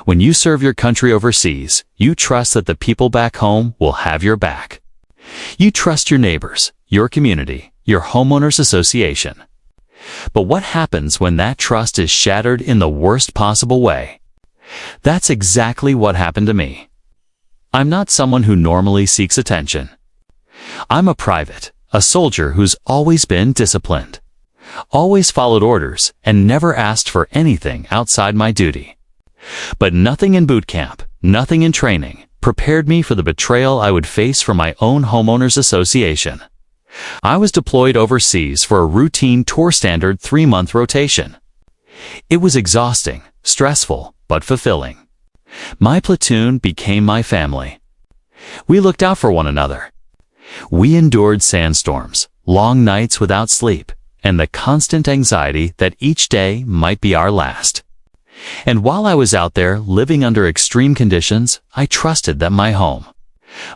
When you serve your country overseas, you trust that the people back home will have your back. You trust your neighbors, your community, your homeowners association. But what happens when that trust is shattered in the worst possible way? That's exactly what happened to me. I'm not someone who normally seeks attention. I'm a private, a soldier who's always been disciplined, always followed orders, and never asked for anything outside my duty. But nothing in boot camp, nothing in training, prepared me for the betrayal I would face from my own homeowners association. I was deployed overseas for a routine tour standard 3-month rotation. It was exhausting, stressful, but fulfilling. My platoon became my family. We looked out for one another. We endured sandstorms, long nights without sleep, and the constant anxiety that each day might be our last. And while I was out there living under extreme conditions, I trusted that my home,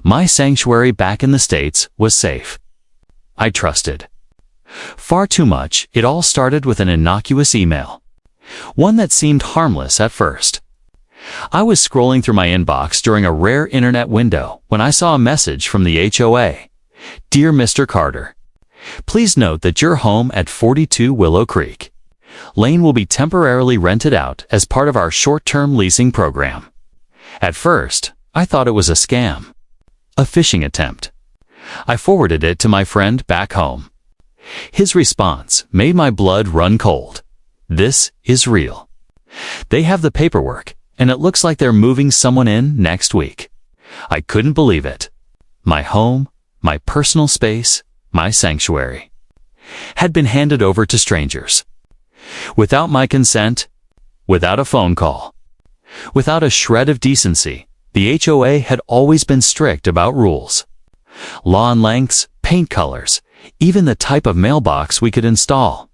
my sanctuary back in the States, was safe. I trusted. Far too much. It all started with an innocuous email, one that seemed harmless at first. I was scrolling through my inbox during a rare internet window when I saw a message from the HOA. Dear Mr. Carter, please note that your home at 42 Willow Creek Lane will be temporarily rented out as part of our short-term leasing program. At first, I thought it was a scam, a phishing attempt. I forwarded it to my friend back home. His response made my blood run cold. This is real. They have the paperwork, and it looks like they're moving someone in next week. I couldn't believe it. My home, my personal space, my sanctuary, had been handed over to strangers. Without my consent, without a phone call, without a shred of decency. The HOA had always been strict about rules. Lawn lengths, paint colors, even the type of mailbox we could install.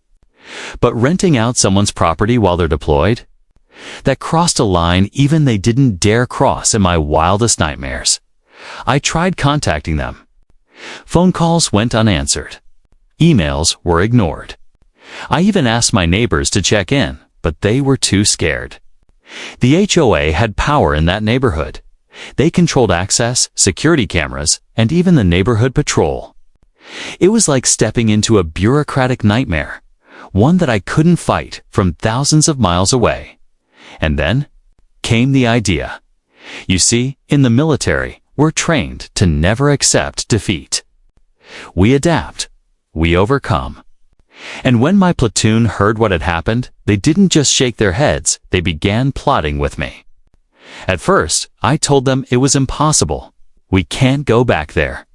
But renting out someone's property while they're deployed? That crossed a line even they didn't dare cross in my wildest nightmares. I tried contacting them. Phone calls went unanswered. Emails were ignored. I even asked my neighbors to check in, but they were too scared. The HOA had power in that neighborhood. They controlled access, security cameras, and even the neighborhood patrol. It was like stepping into a bureaucratic nightmare, one that I couldn't fight from thousands of miles away. And then came the idea. You see, in the military, we're trained to never accept defeat. We adapt. We overcome. And when my platoon heard what had happened, they didn't just shake their heads, they began plotting with me. At first, I told them it was impossible. We can't go back there.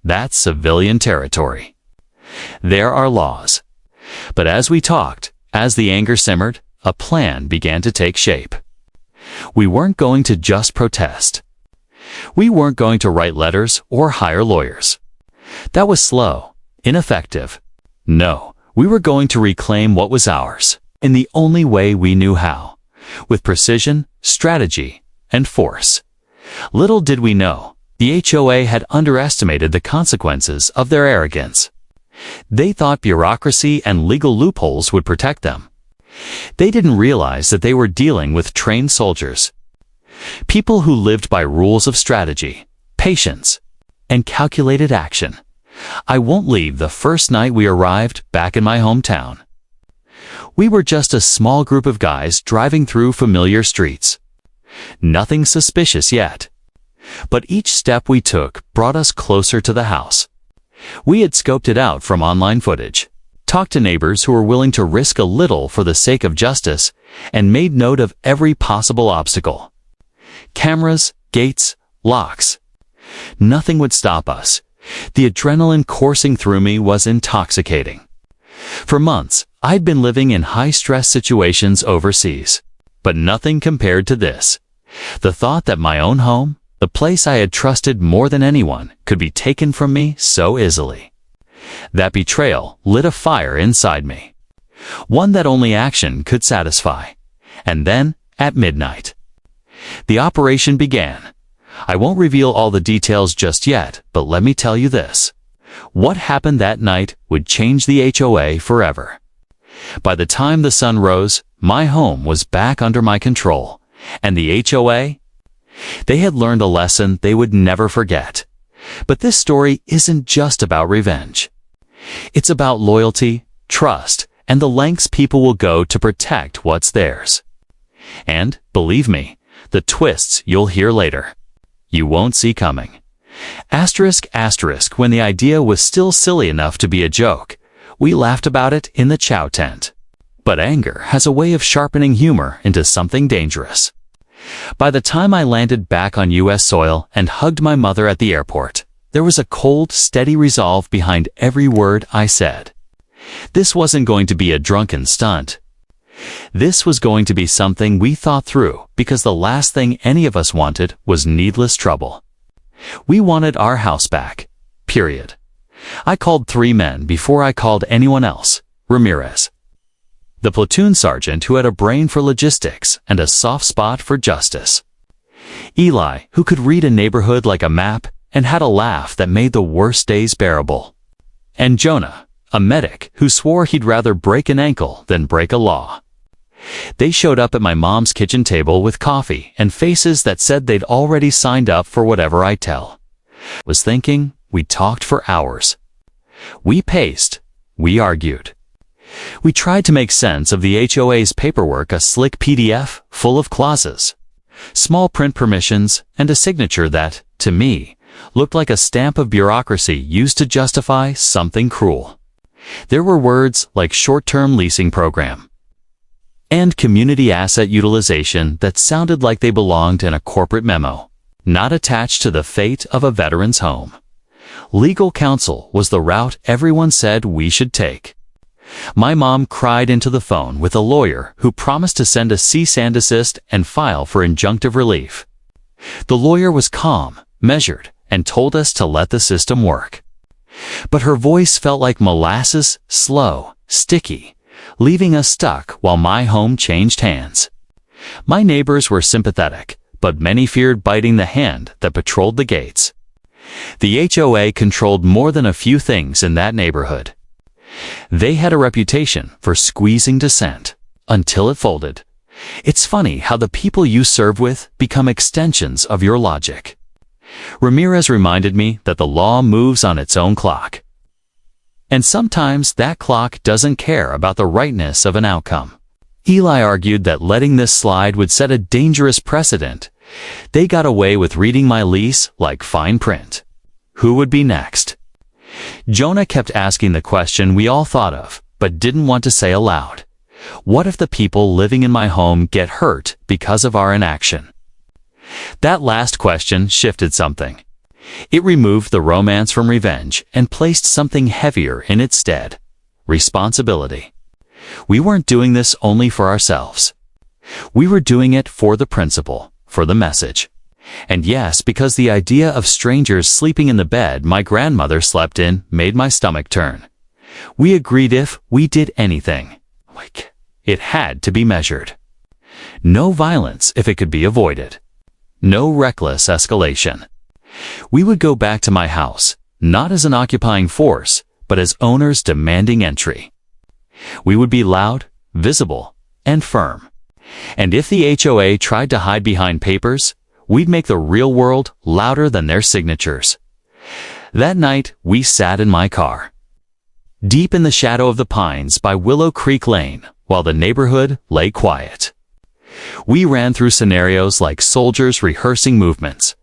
That's civilian territory. There are laws. But as we talked, as the anger simmered, a plan began to take shape. We weren't going to just protest. We weren't going to write letters or hire lawyers. That was slow, ineffective. No, we were going to reclaim what was ours, in the only way we knew how, with precision, strategy, and force. Little did we know, the HOA had underestimated the consequences of their arrogance. They thought bureaucracy and legal loopholes would protect them. They didn't realize that they were dealing with trained soldiers, people who lived by rules of strategy, patience, and calculated action. I won't leave the first night we arrived back in my hometown. We were just a small group of guys driving through familiar streets. Nothing suspicious yet. But each step we took brought us closer to the house. We had scoped it out from online footage, talked to neighbors who were willing to risk a little for the sake of justice, and made note of every possible obstacle. Cameras, gates, locks. Nothing would stop us. The adrenaline coursing through me was intoxicating. For months, I'd been living in high-stress situations overseas, but nothing compared to this. The thought that my own home, the place I had trusted more than anyone, could be taken from me so easily. That betrayal lit a fire inside me, one that only action could satisfy. And then, at midnight, the operation began. I won't reveal all the details just yet, but let me tell you this. What happened that night would change the HOA forever. By the time the sun rose, my home was back under my control, And the HOA? They had learned a lesson they would never forget. But this story isn't just about revenge. It's about loyalty, trust, and the lengths people will go to protect what's theirs. And, believe me, the twists you'll hear later, you won't see coming. Asterisk, asterisk, when the idea was still silly enough to be a joke, we laughed about it in the chow tent. But anger has a way of sharpening humor into something dangerous. By the time I landed back on U.S. soil and hugged my mother at the airport, there was a cold, steady resolve behind every word I said. This wasn't going to be a drunken stunt. This was going to be something we thought through because the last thing any of us wanted was needless trouble. We wanted our house back. Period. I called 3 men before I called anyone else. Ramirez, the platoon sergeant who had a brain for logistics and a soft spot for justice. Eli, who could read a neighborhood like a map and had a laugh that made the worst days bearable. And Jonah, a medic who swore he'd rather break an ankle than break a law. They showed up at my mom's kitchen table with coffee and faces that said they'd already signed up for whatever I tell. Was thinking we talked for hours. We paced. We argued. We tried to make sense of the HOA's paperwork, a slick PDF full of clauses, small print permissions, and a signature that, to me, looked like a stamp of bureaucracy used to justify something cruel. There were words like short-term leasing program and community asset utilization that sounded like they belonged in a corporate memo, not attached to the fate of a veteran's home. Legal counsel was the route everyone said we should take. My mom cried into the phone with a lawyer who promised to send a cease and desist and file for injunctive relief. The lawyer was calm, measured, and told us to let the system work. But her voice felt like molasses, slow, sticky, leaving us stuck while my home changed hands. My neighbors were sympathetic, but many feared biting the hand that patrolled the gates. The HOA controlled more than a few things in that neighborhood. They had a reputation for squeezing dissent until it folded. It's funny how the people you serve with become extensions of your logic. Ramirez reminded me that the law moves on its own clock. And sometimes that clock doesn't care about the rightness of an outcome. Eli argued that letting this slide would set a dangerous precedent. They got away with reading my lease like fine print. Who would be next? Jonah kept asking the question we all thought of, but didn't want to say aloud. What if the people living in my home get hurt because of our inaction? That last question shifted something. It removed the romance from revenge and placed something heavier in its stead: responsibility. We weren't doing this only for ourselves. We were doing it for the principle, for the message. And yes, because the idea of strangers sleeping in the bed my grandmother slept in made my stomach turn. We agreed if we did anything, it had to be measured. No violence if it could be avoided. No reckless escalation. We would go back to my house, not as an occupying force, but as owners demanding entry. We would be loud, visible, and firm. And if the HOA tried to hide behind papers, we'd make the real world louder than their signatures. That night, we sat in my car, deep in the shadow of the pines by Willow Creek Lane, while the neighborhood lay quiet. We ran through scenarios like soldiers rehearsing movements.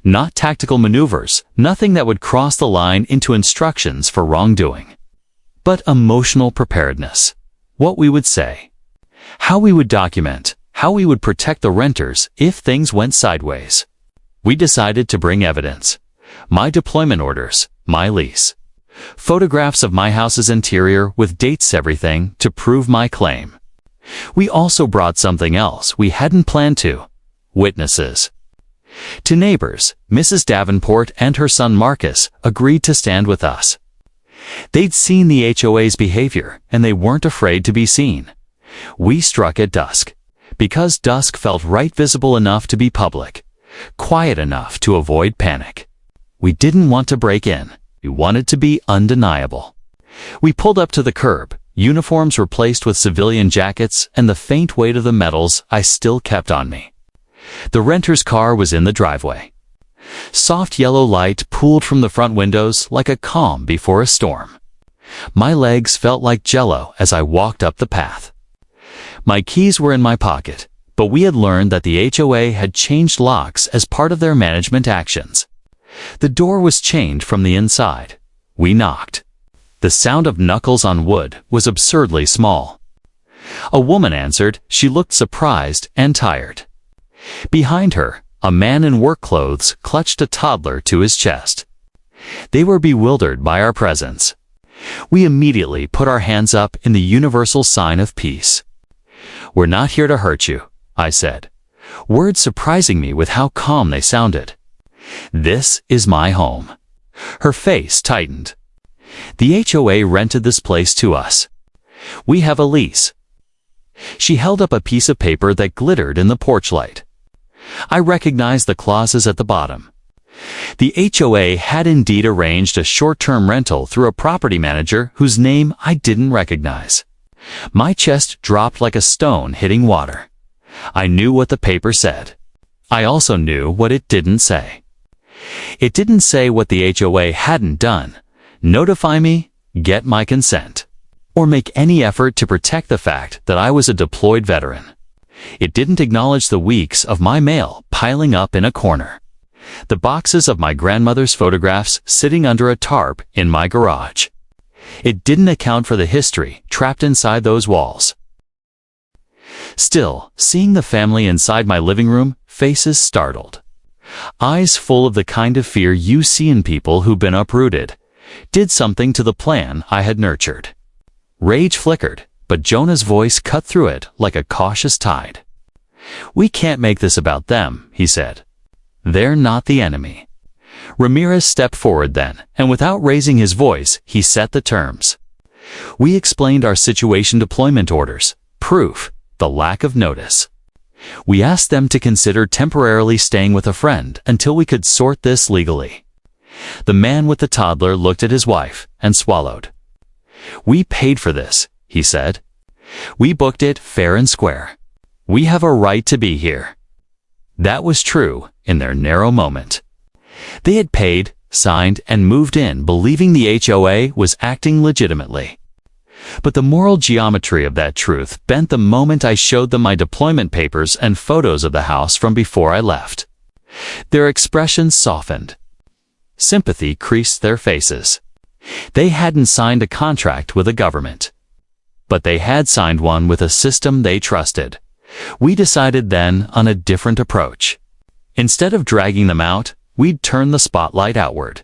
Not tactical maneuvers, nothing that would cross the line into instructions for wrongdoing. But emotional preparedness. What we would say. How we would document. How we would protect the renters if things went sideways. We decided to bring evidence. My deployment orders, my lease. Photographs of my house's interior with dates, everything, to prove my claim. We also brought something else we hadn't planned to: witnesses. To neighbors, Mrs. Davenport and her son Marcus agreed to stand with us. They'd seen the HOA's behavior, and they weren't afraid to be seen. We struck at dusk, because dusk felt right, visible enough to be public, quiet enough to avoid panic. We didn't want to break in. We wanted to be undeniable. We pulled up to the curb, uniforms replaced with civilian jackets, and the faint weight of the metals I still kept on me. The renter's car was in the driveway. Soft yellow light pooled from the front windows like a calm before a storm. My legs felt like jello as I walked up the path. My keys were in my pocket, but we had learned that the HOA had changed locks as part of their management actions. The door was chained from the inside. We knocked. The sound of knuckles on wood was absurdly small. A woman answered. She looked surprised and tired. Behind her, a man in work clothes clutched a toddler to his chest. They were bewildered by our presence. We immediately put our hands up in the universal sign of peace. "We're not here to hurt you," I said, words surprising me with how calm they sounded. "This is my home." Her face tightened. "The HOA rented this place to us. We have a lease." She held up a piece of paper that glittered in the porch light. I recognized the clauses at the bottom. The HOA had indeed arranged a short-term rental through a property manager whose name I didn't recognize. My chest dropped like a stone hitting water. I knew what the paper said. I also knew what it didn't say. It didn't say what the HOA hadn't done: notify me, get my consent, or make any effort to protect the fact that I was a deployed veteran. It didn't acknowledge the weeks of my mail piling up in a corner, the boxes of my grandmother's photographs sitting under a tarp in my garage. It didn't account for the history trapped inside those walls. Still, seeing the family inside my living room, faces startled, eyes full of the kind of fear you see in people who've been uprooted, did something to the plan I had nurtured. Rage flickered, but Jonah's voice cut through it like a cautious tide. "We can't make this about them," he said. "They're not the enemy." Ramirez stepped forward then, and without raising his voice, he set the terms. We explained our situation: deployment orders, proof, the lack of notice. We asked them to consider temporarily staying with a friend until we could sort this legally. The man with the toddler looked at his wife and swallowed. "We paid for this," he said. "We booked it fair and square. We have a right to be here." That was true in their narrow moment. They had paid, signed, and moved in believing the HOA was acting legitimately. But the moral geometry of that truth bent the moment I showed them my deployment papers and photos of the house from before I left. Their expressions softened. Sympathy creased their faces. They hadn't signed a contract with a government, but they had signed one with a system they trusted. We decided then on a different approach. Instead of dragging them out, we'd turn the spotlight outward.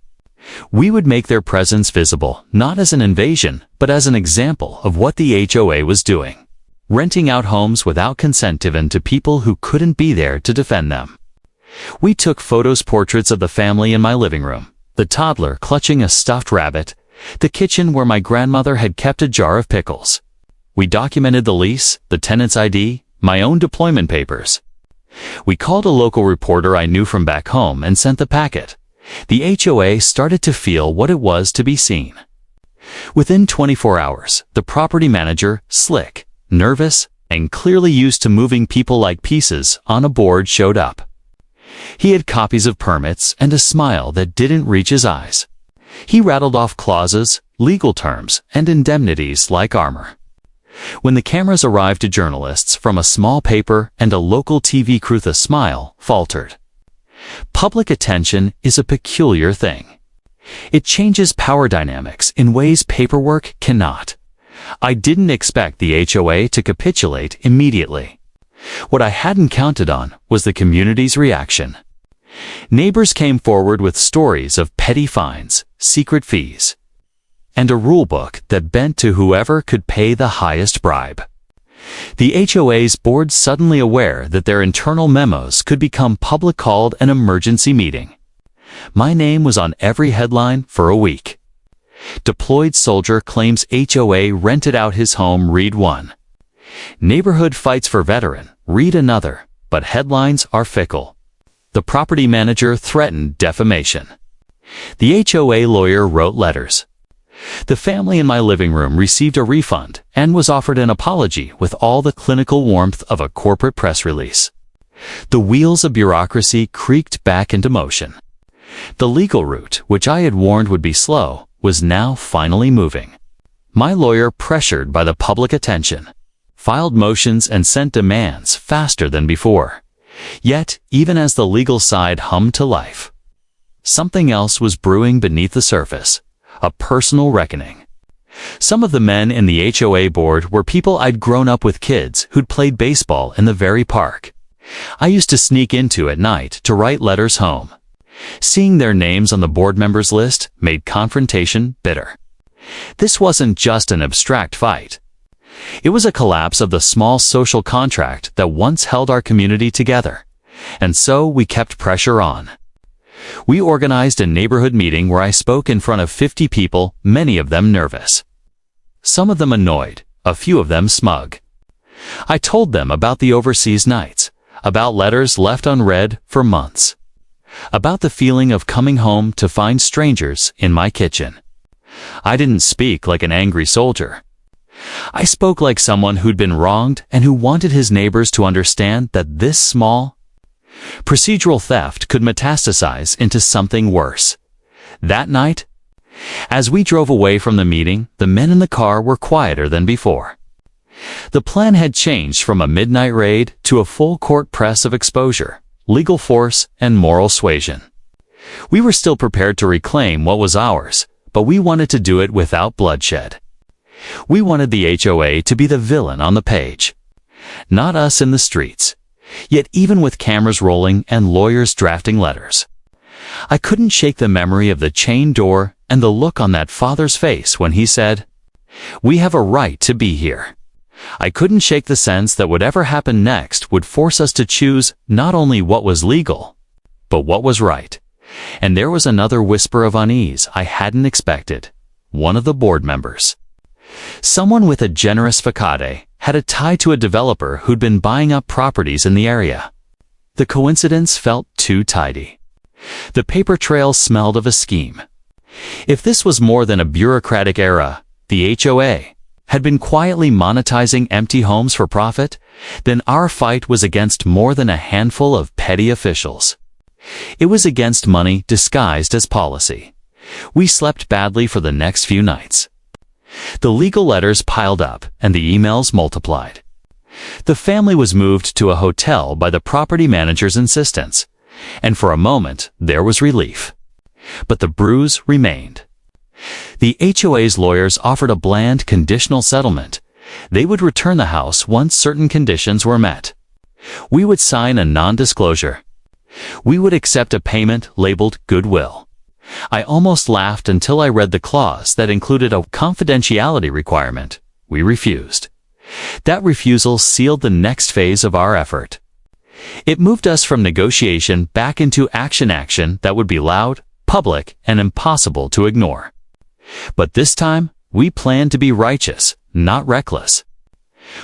We would make their presence visible, not as an invasion, but as an example of what the HOA was doing: renting out homes without consent given to people who couldn't be there to defend them. We took portraits of the family in my living room, the toddler clutching a stuffed rabbit, the kitchen where my grandmother had kept a jar of pickles. We documented the lease, the tenant's ID, my own deployment papers. We called a local reporter I knew from back home and sent the packet. The HOA started to feel what it was to be seen. Within 24 hours, the property manager, slick, nervous, and clearly used to moving people like pieces on a board, showed up. He had copies of permits and a smile that didn't reach his eyes. He rattled off clauses, legal terms, and indemnities like armor. When the cameras arrived to journalists from a small paper and a local TV crew, the smile faltered. Public attention is a peculiar thing. It changes power dynamics in ways paperwork cannot. I didn't expect the HOA to capitulate immediately. What I hadn't counted on was the community's reaction. Neighbors came forward with stories of petty fines, secret fees, and a rule book that bent to whoever could pay the highest bribe. The HOA's board, suddenly aware that their internal memos could become public, called an emergency meeting. My name was on every headline for a week. Deployed soldier claims HOA rented out his home, read one. Neighborhood fights for veteran, read another, but headlines are fickle. The property manager threatened defamation. The HOA lawyer wrote letters. The family in my living room received a refund and was offered an apology with all the clinical warmth of a corporate press release. The wheels of bureaucracy creaked back into motion. The legal route, which I had warned would be slow, was now finally moving. My lawyer, pressured by the public attention, filed motions and sent demands faster than before. Yet, even as the legal side hummed to life, something else was brewing beneath the surface, a personal reckoning. Some of the men in the HOA board were people I'd grown up with, kids who'd played baseball in the very park I used to sneak into at night to write letters home. Seeing their names on the board members list made confrontation bitter. This wasn't just an abstract fight. It was a collapse of the small social contract that once held our community together, and so we kept pressure on. We organized a neighborhood meeting where I spoke in front of 50 people, many of them nervous. Some of them annoyed, a few of them smug. I told them about the overseas nights, about letters left unread for months, about the feeling of coming home to find strangers in my kitchen. I didn't speak like an angry soldier. I spoke like someone who'd been wronged and who wanted his neighbors to understand that this small, procedural theft could metastasize into something worse. That night, as we drove away from the meeting, the men in the car were quieter than before. The plan had changed from a midnight raid to a full-court press of exposure, legal force, and moral suasion. We were still prepared to reclaim what was ours, but we wanted to do it without bloodshed. We wanted the HOA to be the villain on the page, not us in the streets. Yet even with cameras rolling and lawyers drafting letters, I couldn't shake the memory of the chain door and the look on that father's face when he said, "We have a right to be here." I couldn't shake the sense that whatever happened next would force us to choose not only what was legal, but what was right. And there was another whisper of unease I hadn't expected. One of the board members, someone with a generous facade, had a tie to a developer who'd been buying up properties in the area. The coincidence felt too tidy. The paper trail smelled of a scheme. If this was more than a bureaucratic era, the HOA had been quietly monetizing empty homes for profit, then our fight was against more than a handful of petty officials. It was against money disguised as policy. We slept badly for the next few nights. The legal letters piled up and the emails multiplied. The family was moved to a hotel by the property manager's insistence, and for a moment there was relief. But the bruise remained. The HOA's lawyers offered a bland conditional settlement. They would return the house once certain conditions were met. We would sign a non-disclosure. We would accept a payment labeled goodwill. I almost laughed until I read the clause that included a confidentiality requirement. We refused. That refusal sealed the next phase of our effort. It moved us from negotiation back into action that would be loud, public, and impossible to ignore. But this time, we planned to be righteous, not reckless.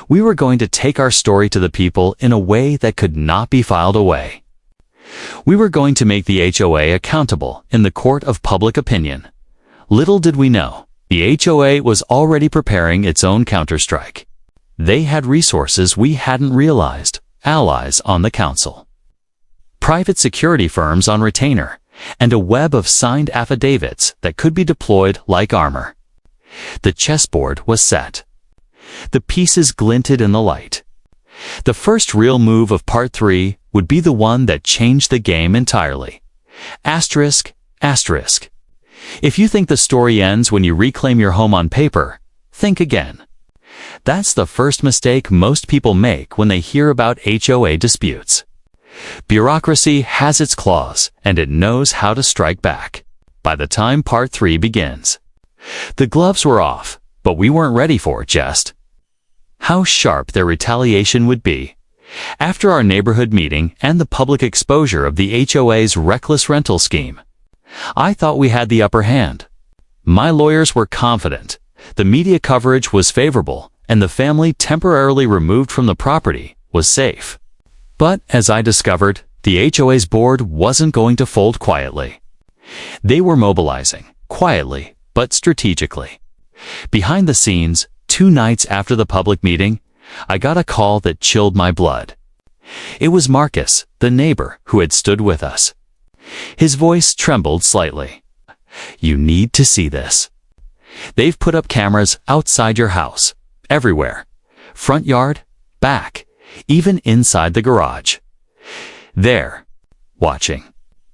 We were going to take our story to the people in a way that could not be filed away. We were going to make the HOA accountable in the court of public opinion. Little did we know, the HOA was already preparing its own counterstrike. They had resources we hadn't realized, allies on the council, private security firms on retainer, and a web of signed affidavits that could be deployed like armor. The chessboard was set. The pieces glinted in the light. The first real move of Part 3 would be the one that changed the game entirely. Asterisk, asterisk. If you think the story ends when you reclaim your home on paper, think again. That's the first mistake most people make when they hear about HOA disputes. Bureaucracy has its claws, and it knows how to strike back. By the time Part 3 begins, the gloves were off, but we weren't ready for just how sharp their retaliation would be. After our neighborhood meeting and the public exposure of the HOA's reckless rental scheme, I thought we had the upper hand. My lawyers were confident. The media coverage was favorable, and the family temporarily removed from the property was safe. But, as I discovered, the HOA's board wasn't going to fold quietly. They were mobilizing, quietly, but strategically. Behind the scenes, 2 nights after the public meeting, I got a call that chilled my blood. It was Marcus, the neighbor who had stood with us. His voice trembled slightly. "You need to see this. They've put up cameras outside your house, everywhere. Front yard, back, even inside the garage. They're watching."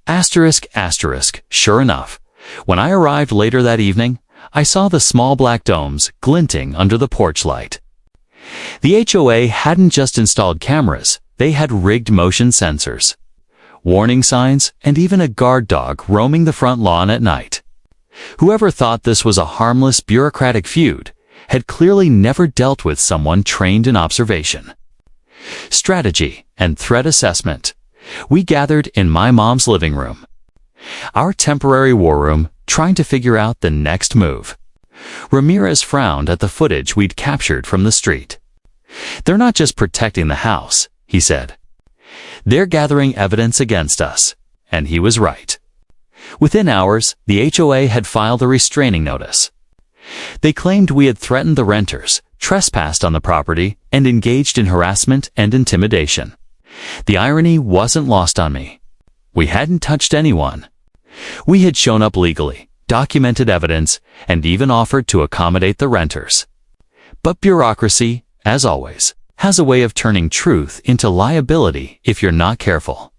Asterisk, asterisk, sure enough, when I arrived later that evening, I saw the small black domes glinting under the porch light. The HOA hadn't just installed cameras, they had rigged motion sensors, warning signs, and even a guard dog roaming the front lawn at night. Whoever thought this was a harmless bureaucratic feud had clearly never dealt with someone trained in observation. Strategy and threat assessment. We gathered in my mom's living room, our temporary war room, trying to figure out the next move. Ramirez frowned at the footage we'd captured from the street. "They're not just protecting the house," he said. "They're gathering evidence against us." And he was right. Within hours, the HOA had filed a restraining notice. They claimed we had threatened the renters, trespassed on the property, and engaged in harassment and intimidation. The irony wasn't lost on me. We hadn't touched anyone. We had shown up legally, documented evidence, and even offered to accommodate the renters. But bureaucracy, as always, has a way of turning truth into liability if you're not careful.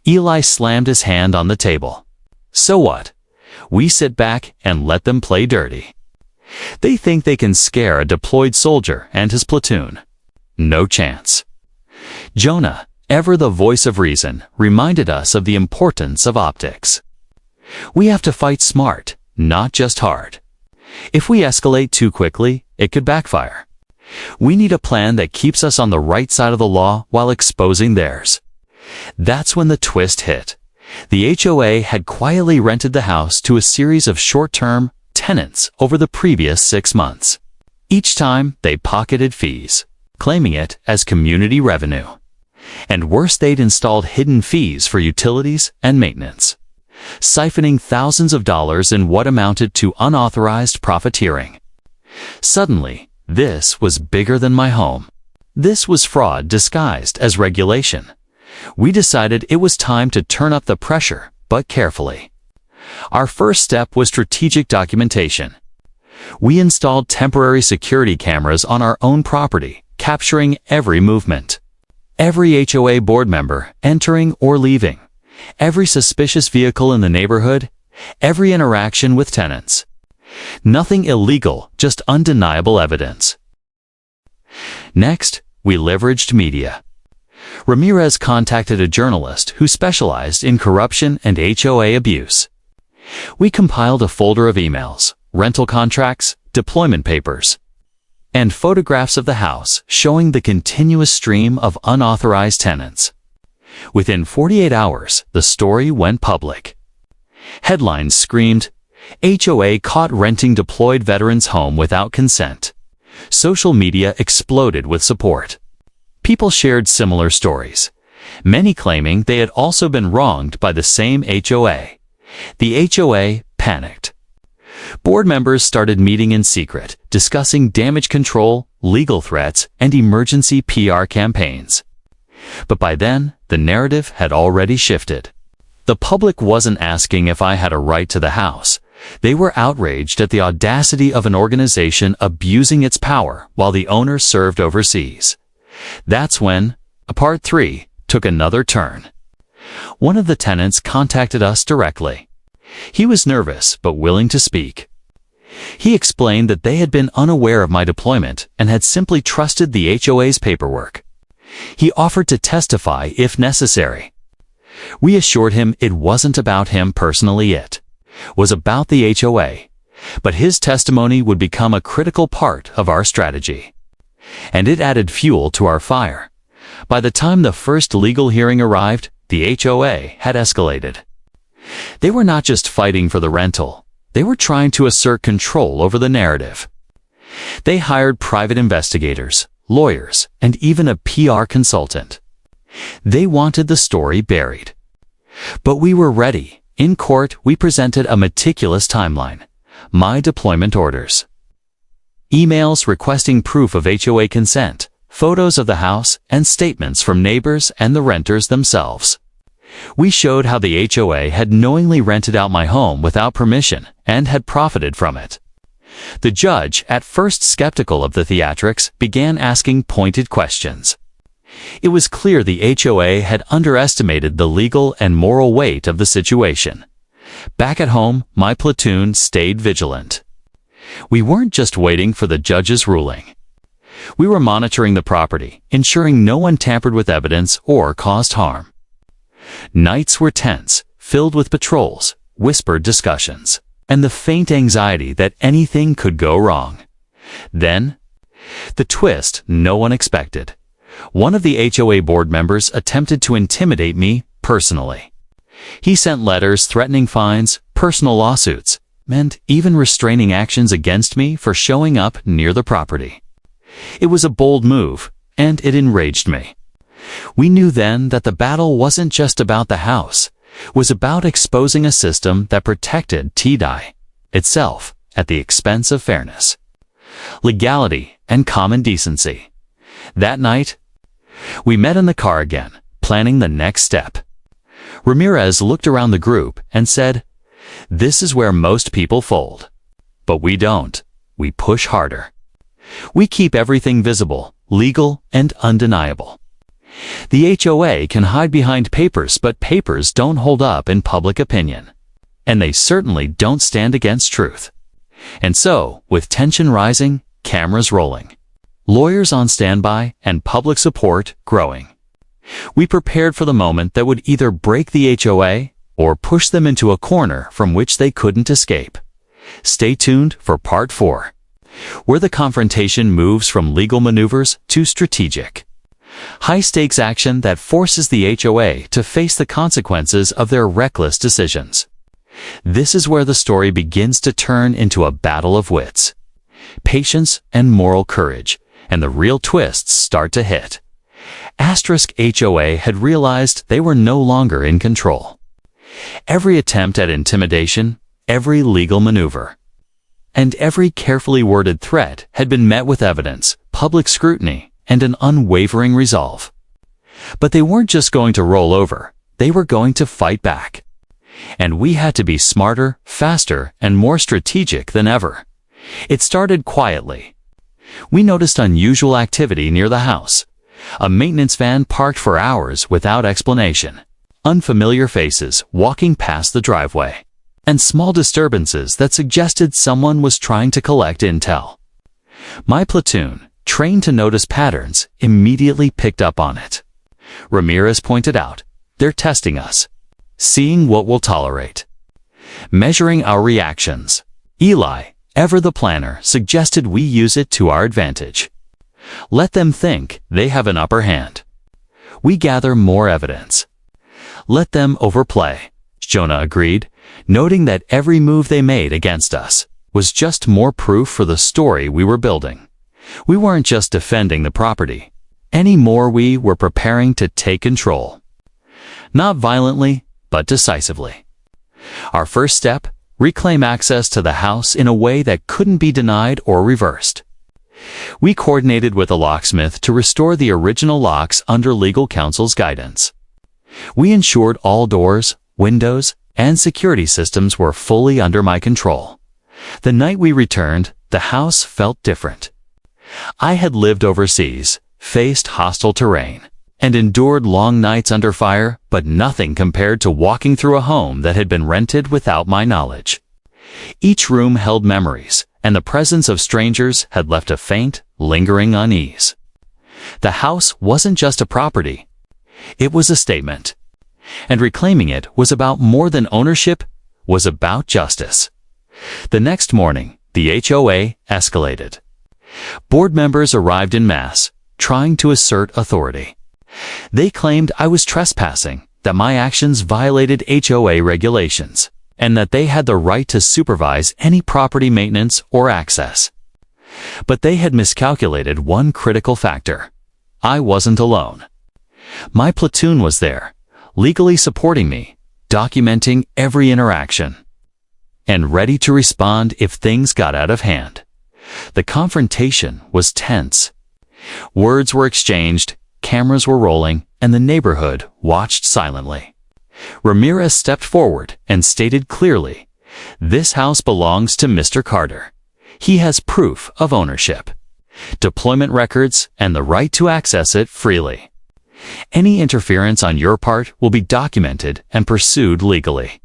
Eli slammed his hand on the table. "So what? We sit back and let them play dirty. They think they can scare a deployed soldier and his platoon. No chance." Jonah, ever the voice of reason, reminded us of the importance of optics. We have to fight smart, not just hard. If we escalate too quickly, it could backfire. We need a plan that keeps us on the right side of the law while exposing theirs. That's when the twist hit. The HOA had quietly rented the house to a series of short-term tenants over the previous 6 months. Each time, they pocketed fees, claiming it as community revenue. And worse, they'd installed hidden fees for utilities and maintenance, siphoning thousands of dollars in what amounted to unauthorized profiteering. Suddenly, this was bigger than my home. This was fraud disguised as regulation. We decided it was time to turn up the pressure, but carefully. Our first step was strategic documentation. We installed temporary security cameras on our own property, capturing every movement. Every HOA board member entering or leaving. Every suspicious vehicle in the neighborhood. Every interaction with tenants. Nothing illegal, just undeniable evidence. Next, we leveraged media. Ramirez contacted a journalist who specialized in corruption and HOA abuse. We compiled a folder of emails, rental contracts, deployment papers, and photographs of the house showing the continuous stream of unauthorized tenants. Within 48 hours, the story went public. Headlines screamed, "HOA caught renting deployed veterans' home without consent." Social media exploded with support. People shared similar stories, many claiming they had also been wronged by the same HOA. The HOA panicked. Board members started meeting in secret, discussing damage control, legal threats, and emergency PR campaigns. But by then, the narrative had already shifted. The public wasn't asking if I had a right to the house. They were outraged at the audacity of an organization abusing its power while the owner served overseas. That's when Part 3 took another turn. One of the tenants contacted us directly. He was nervous but willing to speak. He explained that they had been unaware of my deployment and had simply trusted the HOA's paperwork. He offered to testify if necessary. We assured him it wasn't about him personally, it was about the HOA, but his testimony would become a critical part of our strategy. And it added fuel to our fire. By the time the first legal hearing arrived, the HOA had escalated. They were not just fighting for the rental, they were trying to assert control over the narrative. They hired private investigators, lawyers, and even a PR consultant. They wanted the story buried. But we were ready. In court, we presented a meticulous timeline, My deployment orders. Emails requesting proof of HOA consent, photos of the house, and statements from neighbors and the renters themselves. We showed how the HOA had knowingly rented out my home without permission and had profited from it. The judge, at first skeptical of the theatrics, began asking pointed questions. It was clear the HOA had underestimated the legal and moral weight of the situation. Back at home, my platoon stayed vigilant. We weren't just waiting for the judge's ruling. We were monitoring the property, ensuring no one tampered with evidence or caused harm. Nights were tense, filled with patrols, whispered discussions, and the faint anxiety that anything could go wrong. Then, the twist no one expected. One of the HOA board members attempted to intimidate me personally. He sent letters threatening fines, personal lawsuits, and even restraining actions against me for showing up near the property. It was a bold move, and it enraged me. We knew then that the battle wasn't just about the house, it was about exposing a system that protected TDI itself at the expense of fairness, legality, and common decency. That night, we met in the car again, planning the next step. Ramirez looked around the group and said, "This is where most people fold. But we don't. We push harder. We keep everything visible, legal, and undeniable. The HOA can hide behind papers, but papers don't hold up in public opinion. And they certainly don't stand against truth." And so, with tension rising, cameras rolling, lawyers on standby, and public support growing, we prepared for the moment that would either break the HOA or push them into a corner from which they couldn't escape. Stay tuned for Part 4, where the confrontation moves from legal maneuvers to strategic, high-stakes action that forces the HOA to face the consequences of their reckless decisions. This is where the story begins to turn into a battle of wits, patience, and moral courage, and the real twists start to hit. HOA had realized they were no longer in control. Every attempt at intimidation, every legal maneuver, and every carefully worded threat had been met with evidence, public scrutiny, and an unwavering resolve. But they weren't just going to roll over, they were going to fight back. And we had to be smarter, faster, and more strategic than ever. It started quietly. We noticed unusual activity near the house. A maintenance van parked for hours without explanation, unfamiliar faces walking past the driveway, and small disturbances that suggested someone was trying to collect intel. My platoon, trained to notice patterns, immediately picked up on it. Ramirez pointed out, "They're testing us, seeing what we'll tolerate, measuring our reactions." Eli, ever the planner, suggested we use it to our advantage. Let them think they have an upper hand. We gather more evidence. Let them overplay. Jonah agreed, noting that every move they made against us was just more proof for the story we were building. We weren't just defending the property. Anymore, we were preparing to take control. Not violently, but decisively. Our first step, reclaim access to the house in a way that couldn't be denied or reversed. We coordinated with a locksmith to restore the original locks under legal counsel's guidance. We ensured all doors, windows, and security systems were fully under my control. The night we returned, the house felt different. I had lived overseas, faced hostile terrain, and endured long nights under fire, but nothing compared to walking through a home that had been rented without my knowledge. Each room held memories, and the presence of strangers had left a faint, lingering unease. The house wasn't just a property. It was a statement. And reclaiming it was about more than ownership, was about justice. The next morning, the HOA escalated. Board members arrived en masse, trying to assert authority. They claimed I was trespassing, that my actions violated HOA regulations, and that they had the right to supervise any property maintenance or access. But they had miscalculated one critical factor. I wasn't alone. My platoon was there, legally supporting me, documenting every interaction. and ready to respond if things got out of hand. The confrontation was tense. Words were exchanged, cameras were rolling, and the neighborhood watched silently. Ramirez stepped forward and stated clearly, "This house belongs to Mr. Carter. He has proof of ownership, deployment records, and the right to access it freely. Any interference on your part will be documented and pursued legally."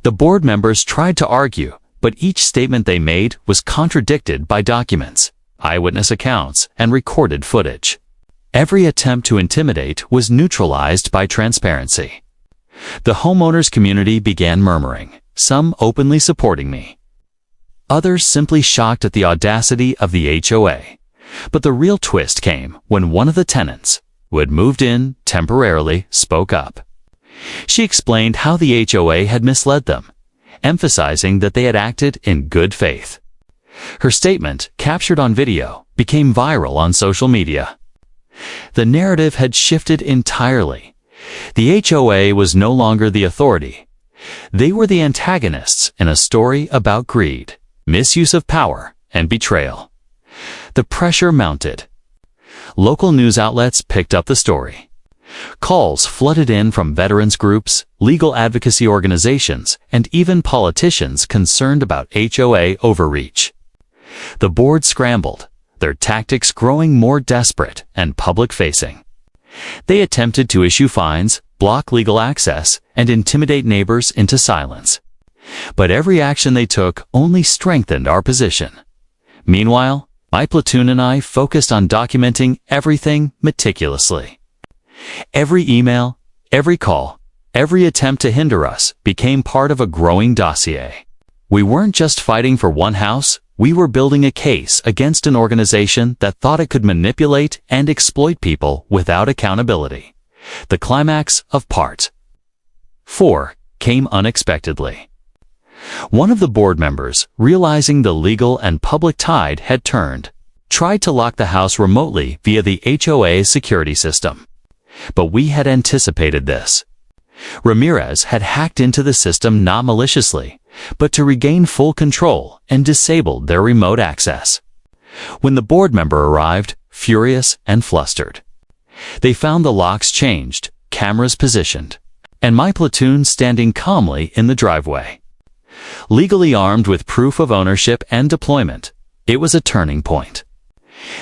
The board members tried to argue, but each statement they made was contradicted by documents, eyewitness accounts, and recorded footage. Every attempt to intimidate was neutralized by transparency. The homeowners community began murmuring, some openly supporting me, others simply shocked at the audacity of the HOA. But the real twist came when one of the tenants, who had moved in temporarily, spoke up. She explained how the HOA had misled them, emphasizing that they had acted in good faith. Her statement, captured on video, became viral on social media. The narrative had shifted entirely. The HOA was no longer the authority. They were the antagonists in a story about greed, misuse of power, and betrayal. The pressure mounted. Local news outlets picked up the story. Calls flooded in from veterans groups, legal advocacy organizations, and even politicians concerned about HOA overreach. The board scrambled, their tactics growing more desperate and public-facing. They attempted to issue fines, block legal access, and intimidate neighbors into silence. But every action they took only strengthened our position. Meanwhile, my platoon and I focused on documenting everything meticulously. Every email, every call, every attempt to hinder us became part of a growing dossier. We weren't just fighting for one house, we were building a case against an organization that thought it could manipulate and exploit people without accountability. The climax of Part 4 came unexpectedly. One of the board members, realizing the legal and public tide had turned, tried to lock the house remotely via the HOA's security system. But we had anticipated this. Ramirez had hacked into the system not maliciously, but to regain full control, and disabled their remote access. When the board member arrived, furious and flustered, they found the locks changed, cameras positioned, and my platoon standing calmly in the driveway. Legally armed with proof of ownership and deployment, it was a turning point.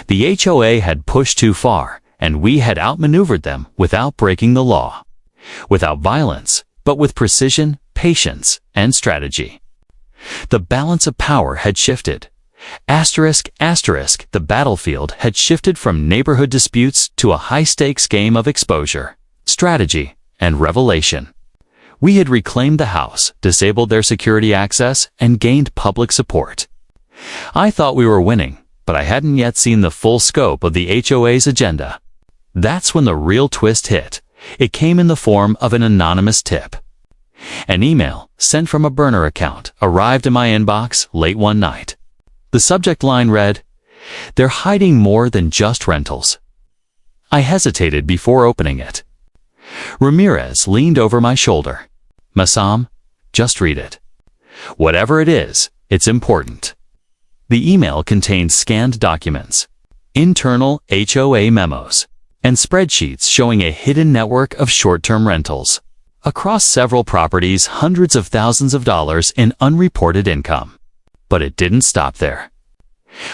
The HOA had pushed too far, and we had outmaneuvered them without breaking the law. Without violence, but with precision, patience, and strategy. The balance of power had shifted. The battlefield had shifted from neighborhood disputes to a high-stakes game of exposure, strategy, and revelation. We had reclaimed the house, disabled their security access, and gained public support. I thought we were winning, but I hadn't yet seen the full scope of the HOA's agenda. That's when the real twist hit. It came in the form of an anonymous tip. An email, sent from a burner account, arrived in my inbox late one night. The subject line read, "They're hiding more than just rentals." I hesitated before opening it. Ramirez leaned over my shoulder. "Massam, just read it. Whatever it is, it's important." The email contained scanned documents, internal HOA memos, and spreadsheets showing a hidden network of short-term rentals. Across several properties, hundreds of thousands of dollars in unreported income. But it didn't stop there.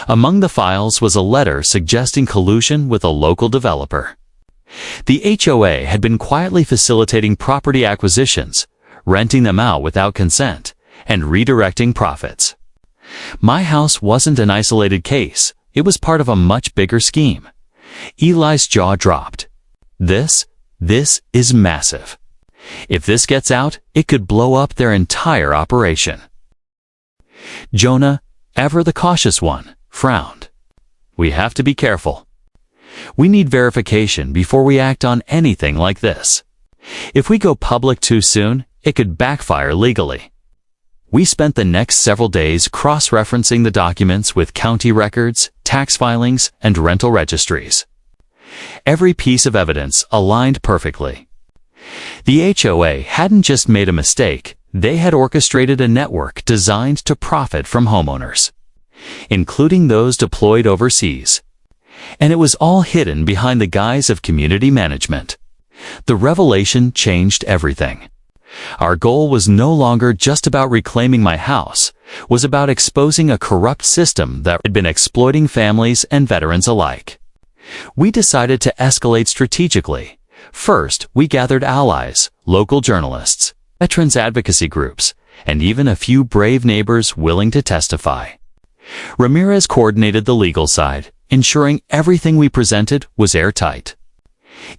Among the files was a letter suggesting collusion with a local developer. The HOA had been quietly facilitating property acquisitions, renting them out without consent, and redirecting profits. My house wasn't an isolated case. It was part of a much bigger scheme. Eli's jaw dropped. This is massive. If this gets out, it could blow up their entire operation. Jonah, ever the cautious one, frowned. "We have to be careful. We need verification before we act on anything like this. If we go public too soon, it could backfire legally." We spent the next several days cross-referencing the documents with county records, tax filings, and rental registries. Every piece of evidence aligned perfectly. The HOA hadn't just made a mistake, They had orchestrated a network designed to profit from homeowners, including those deployed overseas. And it was all hidden behind the guise of community management. The revelation changed everything. Our goal was no longer just about reclaiming my house, it was about exposing a corrupt system that had been exploiting families and veterans alike. We decided to escalate strategically. First, we gathered allies, local journalists, veterans advocacy groups, and even a few brave neighbors willing to testify. Ramirez coordinated the legal side, ensuring everything we presented was airtight.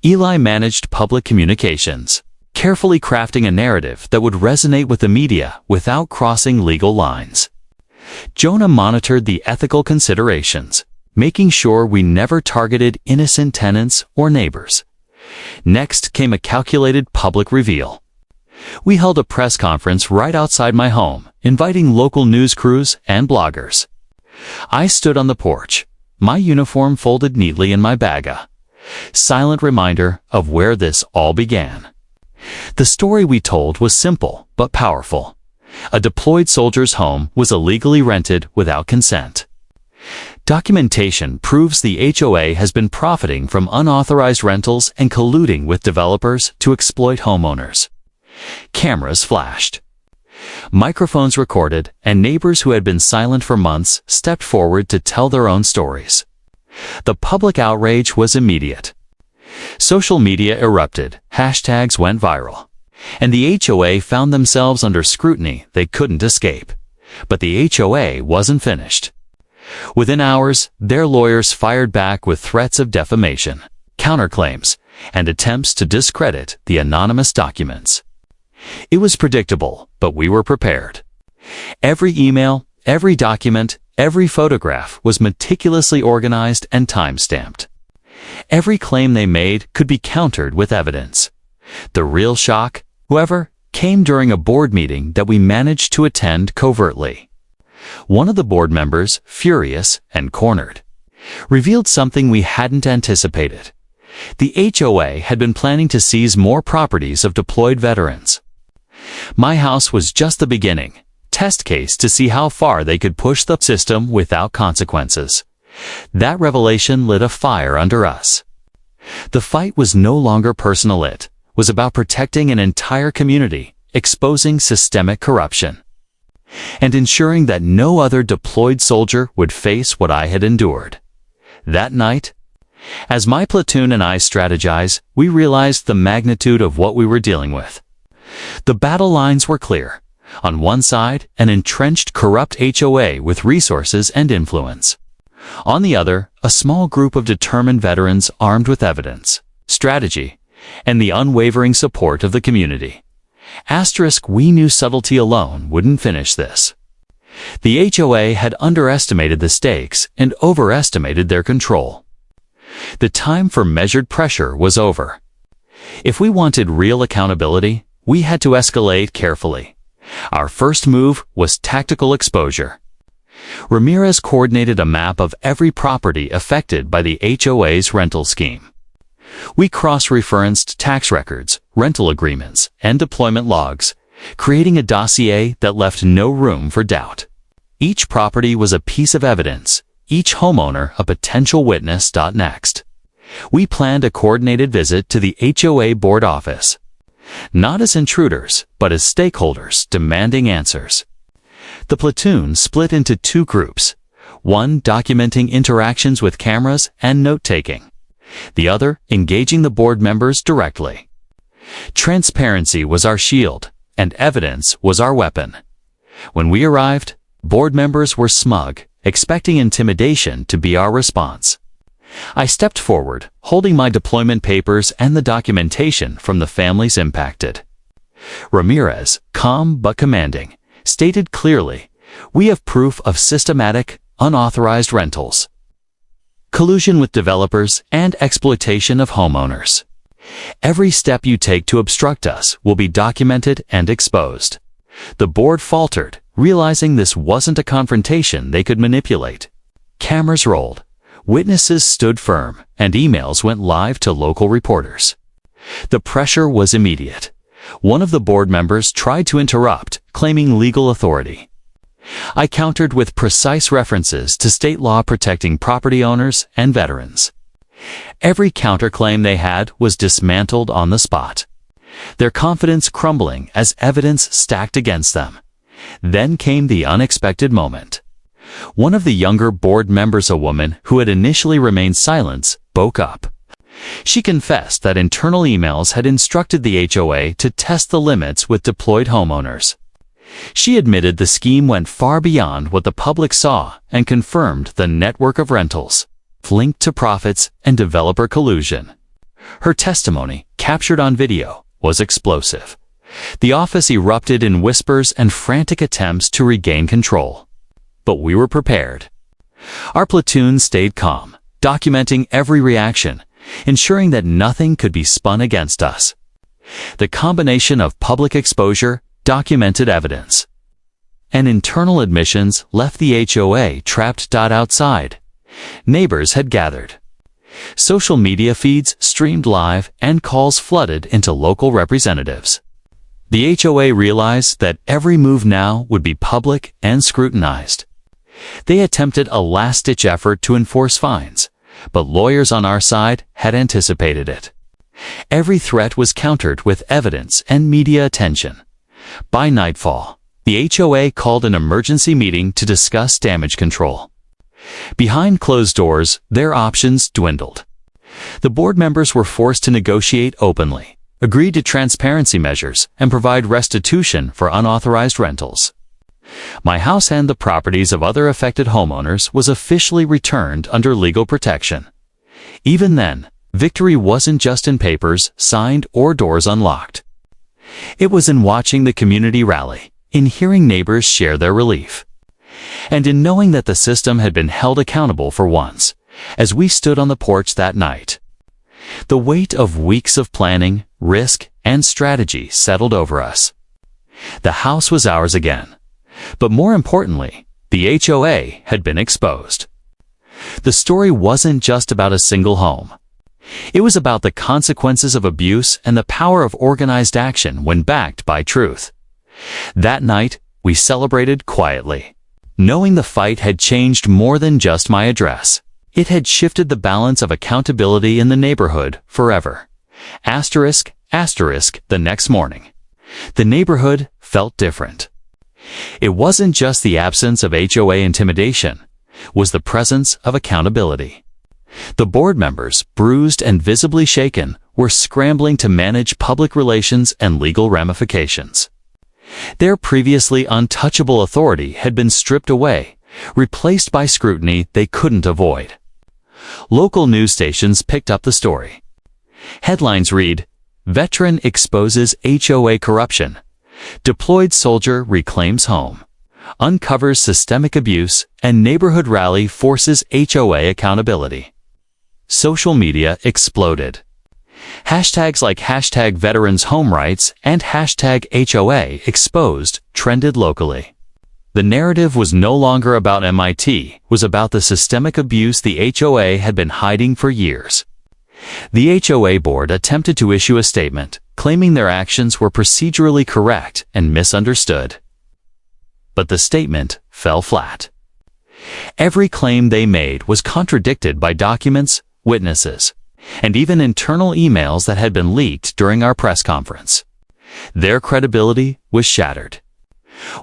Eli managed public communications, carefully crafting a narrative that would resonate with the media without crossing legal lines. Jonah monitored the ethical considerations, making sure we never targeted innocent tenants or neighbors. Next came a calculated public reveal. We held a press conference right outside my home, inviting local news crews and bloggers. I stood on the porch, my uniform folded neatly in my baga. Silent reminder of where this all began. The story we told was simple but powerful. A deployed soldier's home was illegally rented without consent. Documentation proves the HOA has been profiting from unauthorized rentals and colluding with developers to exploit homeowners. Cameras flashed. Microphones recorded, and neighbors who had been silent for months stepped forward to tell their own stories. The public outrage was immediate. Social media erupted, hashtags went viral, and the HOA found themselves under scrutiny they couldn't escape. But the HOA wasn't finished. Within hours, their lawyers fired back with threats of defamation, counterclaims, and attempts to discredit the anonymous documents. It was predictable, but we were prepared. Every email, every document, every photograph was meticulously organized and time-stamped. Every claim they made could be countered with evidence. The real shock, however, came during a board meeting that we managed to attend covertly. One of the board members, furious and cornered, revealed something we hadn't anticipated. The HOA had been planning to seize more properties of deployed veterans. My house was just the beginning, test case to see how far they could push the system without consequences. That revelation lit a fire under us. The fight was no longer personal, it was about protecting an entire community, exposing systemic corruption, and ensuring that no other deployed soldier would face what I had endured. That night, as my platoon and I strategized, we realized the magnitude of what we were dealing with. The battle lines were clear. On one side, an entrenched corrupt HOA with resources and influence. On the other, a small group of determined veterans armed with evidence, strategy, and the unwavering support of the community. We knew subtlety alone wouldn't finish this. The HOA had underestimated the stakes and overestimated their control. The time for measured pressure was over. If we wanted real accountability, we had to escalate carefully. Our first move was tactical exposure. Ramirez coordinated a map of every property affected by the HOA's rental scheme. We cross-referenced tax records, rental agreements, and deployment logs, creating a dossier that left no room for doubt. Each property was a piece of evidence, each homeowner a potential witness. Next, we planned a coordinated visit to the HOA board office, not as intruders, but as stakeholders demanding answers. The platoon split into two groups, one documenting interactions with cameras and note-taking, the other engaging the board members directly. Transparency was our shield, and evidence was our weapon. When we arrived, board members were smug, expecting intimidation to be our response. I stepped forward, holding my deployment papers and the documentation from the families impacted. Ramirez, calm but commanding, stated clearly, "We have proof of systematic, unauthorized rentals, collusion with developers, and exploitation of homeowners. Every step you take to obstruct us will be documented and exposed." The board faltered, realizing this wasn't a confrontation they could manipulate. Cameras rolled, witnesses stood firm, and emails went live to local reporters. The pressure was immediate. One of the board members tried to interrupt, claiming legal authority. I countered with precise references to state law protecting property owners and veterans. Every counterclaim they had was dismantled on the spot, their confidence crumbling as evidence stacked against them. Then came the unexpected moment. One of the younger board members, a woman who had initially remained silent, spoke up. She confessed that internal emails had instructed the HOA to test the limits with deployed homeowners. She admitted the scheme went far beyond what the public saw and confirmed the network of rentals, linked to profits and developer collusion. Her testimony, captured on video, was explosive. The office erupted in whispers and frantic attempts to regain control. But we were prepared. Our platoon stayed calm, documenting every reaction, ensuring that nothing could be spun against us. The combination of public exposure, documented evidence, and internal admissions left the HOA trapped outside. Neighbors had gathered. Social media feeds streamed live and calls flooded into local representatives. The HOA realized that every move now would be public and scrutinized. They attempted a last-ditch effort to enforce fines, but lawyers on our side had anticipated it. Every threat was countered with evidence and media attention. By nightfall, the HOA called an emergency meeting to discuss damage control. Behind closed doors, their options dwindled. The board members were forced to negotiate openly, agree to transparency measures, and provide restitution for unauthorized rentals. My house and the properties of other affected homeowners was officially returned under legal protection. Even then, victory wasn't just in papers signed or doors unlocked. It was in watching the community rally, in hearing neighbors share their relief, and in knowing that the system had been held accountable for once, as we stood on the porch that night. The weight of weeks of planning, risk, and strategy settled over us. The house was ours again. But more importantly, the HOA had been exposed. The story wasn't just about a single home. It was about the consequences of abuse and the power of organized action when backed by truth. That night, we celebrated quietly, knowing the fight had changed more than just my address. It had shifted the balance of accountability in the neighborhood forever. Asterisk, asterisk, the next morning. The neighborhood felt different. It wasn't just the absence of HOA intimidation, it was the presence of accountability. The board members, bruised and visibly shaken, were scrambling to manage public relations and legal ramifications. Their previously untouchable authority had been stripped away, replaced by scrutiny they couldn't avoid. Local news stations picked up the story. Headlines read, "Veteran exposes HOA corruption. Deployed soldier reclaims home. Uncovers systemic abuse and neighborhood rally forces HOA accountability." Social media exploded. Hashtags like hashtag veterans home rights and hashtag HOA exposed trended locally. The narrative was no longer about MIT, it was about the systemic abuse the HOA had been hiding for years. The HOA board attempted to issue a statement, claiming their actions were procedurally correct and misunderstood. But the statement fell flat. Every claim they made was contradicted by documents, witnesses, and even internal emails that had been leaked during our press conference. Their credibility was shattered.